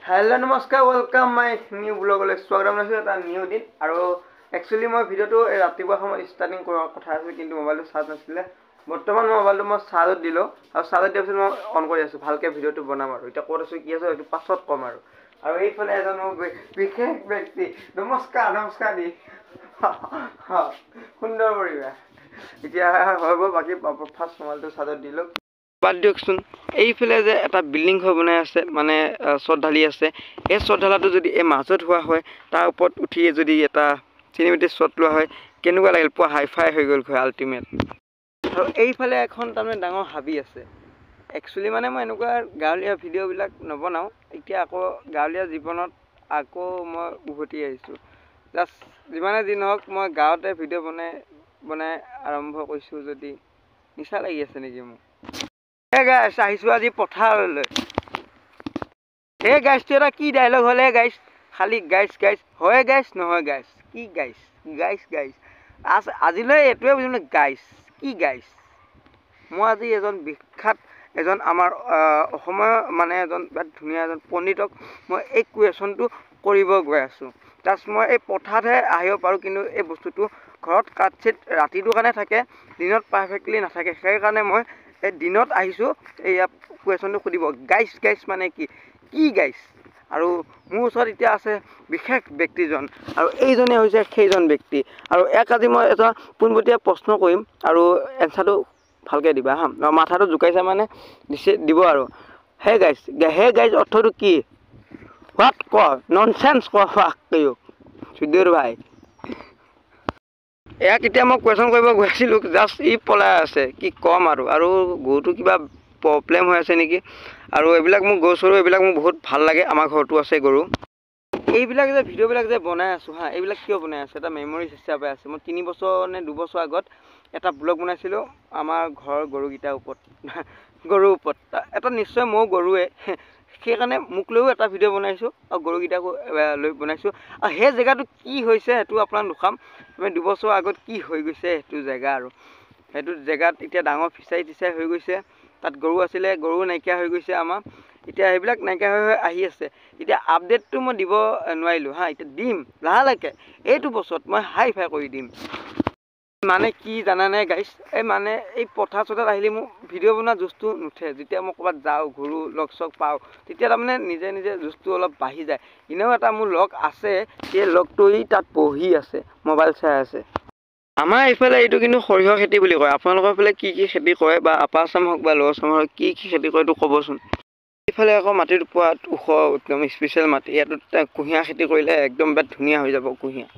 hello नमस्कार welcome my new ब्लॉगলৈ স্বাগতম জনাইছো এটা নিউ দিন আৰু একচুয়ালি মই ভিডিওটো ৰাতিপুৱা সময় ষ্টাৰ্টিং কৰাৰ কথা আছিল কিন্তু মোবাইলটো চাৰ্জ নাছিলে বৰ্তমান মোবাইলটো মই চাৰ্জত দিলো আৰু চাৰ্জত দিয়াৰ পিছত মই অন কৰি আছো ভালকে ভিডিওটো বনাম আৰু এটা ক'ত আছো কি আছে এইটো পাছত কম আৰু এইফালে এজন বিশেষ ব্যক্তি নমস্কাৰ দি সুন্দৰ পৰিবেশ এতিয়া হ'ব বাকি ফাৰ্ষ্ট মোবাইলটো চাৰ্জত দিলো বাদ দিয়কচোন এইফালে যে এটা বিল্ডিং হৈ বনাই আছে মানে ছট ঢালি আছে এই ছট ঢালাটো যদি এই মাজত হোৱা হয় তাৰ ওপৰত উঠি যদি এটা চিনেমেটিক ছট লোৱা হয় কেনেকুৱা লাগিল পুৰা হাইফাই হৈ গ'ল হয় আল্টিমেট আৰু এইফালে এখন তাৰমানে ডাঙৰ হাবি আছে একচুয়ালি মানে মই এনেকুৱা গাঁৱলীয়া ভিডিঅ'বিলাক নবনাও এতিয়া আকৌ গাঁৱলীয়া জীৱনত আকৌ মই উভতি আহিছোঁ জাষ্ট যিমানে দিন হওক মই গাঁৱতে ভিডিঅ' বনাই আৰম্ভ কৰিছোঁ যদি নিচা লাগি আছে নেকি মোক Hey guys, আহিছো আজি পথাৰলৈ Hey guys, এটা কি ডায়লগ হলে guys খালি guys হয় guys নহয় guys কি guys আজিলৈ এটোৱে বুজিলো guys কি guys মই আজি এজন বিখ্যাত এজন আমাৰ অসমৰ মানে এজন ধুনীয়া এজন পণ্ডিতক মই এই কুৱেশ্যনটো কৰিব গৈ আছো তাছ মই এই পথাৰতে আহিব পাৰো কিন্তু এই বস্তুটো ঘৰত কাটছিট ৰাতিটো কাৰণে থাকে দিনত পাৰফেক্টলি নাথাকে সেই কাৰণে মই এই দিনত আহিছো এই কুৱেশ্যনটো খুদিব গাইস মানে কি গাইস আৰু মোৰ ওচৰত এতিয়া আছে বিশেষ ব্যক্তিজন আৰু এইজনে হৈছে সেইজন ব্যক্তি আৰু এক আজি মই এটা পোনপটীয়া প্ৰশ্ন কৰিম আৰু এনসাৰটো ভালকে দিবা হা মাথাটো জুকাইছে মানে দিব আৰু হে গাইস অৰ্থটো কি হোৱাট ক ননসেন্স ক ফাকিও সুধীৰ ভাই ইয়াক এতিয়া মই কুৱেশ্যন কৰিব গৈছিলোঁ জাষ্ট ই পলাই আছে কি কম আৰু গৰুটো কিবা প্ৰব্লেম হৈ আছে নেকি আৰু এইবিলাক মোক গৰু এইবিলাক মোক বহুত ভাল লাগে আমাৰ ঘৰটো আছে গৰু এইবিলাক যে ভিডিঅ'বিলাক যে বনাই আছো হা এইবিলাক কিয় বনাই আছে এটা মেমৰিজ হিচাপে আছে মই 3 বছৰ নে 2 বছৰ আগত এটা ব্লগ বনাইছিলোঁ আমাৰ ঘৰৰ গৰুগিটাৰ ওপৰত এটা নিশ্চয় মই গৰুৱে সেইকাৰণে মোক লৈও এটা ভিডিঅ' বনাইছোঁ আৰু গৰুগিটাকো লৈ বনাইছোঁ আৰু সেই জেগাটো কি হৈছে সেইটো আপোনাক দেখাম আমি 2 বছৰ আগত কি হৈ গৈছে সেইটো জেগা আৰু সেইটো জেগাত এতিয়া ডাঙৰ ফিচাই হৈ গৈছে তাত গৰু আছিলে গৰু নাইকিয়া হৈ গৈছে আমাৰ এতিয়া এইবিলাক নাইকিয়া হৈ আহি আছে এতিয়া আপডেটটো মই দিব নোৱাৰিলোঁ হা এতিয়া দিম লাহেকে এইটো বছৰত মই হাইফাই কৰি দিম মানে কি জানা নাই গাইস এই মানে এই পথাৰ চথাত আহিলে মোৰ ভিডিঅ' বনোৱা জুচটো নুঠে যেতিয়া মই ক'ৰবাত যাওঁ ঘূৰো লগ চগ পাওঁ তেতিয়া তাৰমানে নিজে জুচটো অলপ বাঢ়ি যায় এনেও এটা মোৰ লগ আছে সেই লগটো তাত বহি আছে মোবাইল চাই আছে আমাৰ এইফালে এইটো কিন্তু সৰিয়হ খেতি বুলি কয় আপোনালোকৰ ফালে কি খেতি কৰে বা আপাৰ আছাম হওক বা লোৱাৰ আছাম হওক কি খেতি কৰে এইটো ক'বচোন এইফালে আকৌ মাটিৰ পোৱাত ওখ একদম স্পেচিয়েল মাটি ইয়াত কুঁহিয়াৰ খেতি কৰিলে একদম ধুনীয়া হৈ যাব কুঁহিয়াৰ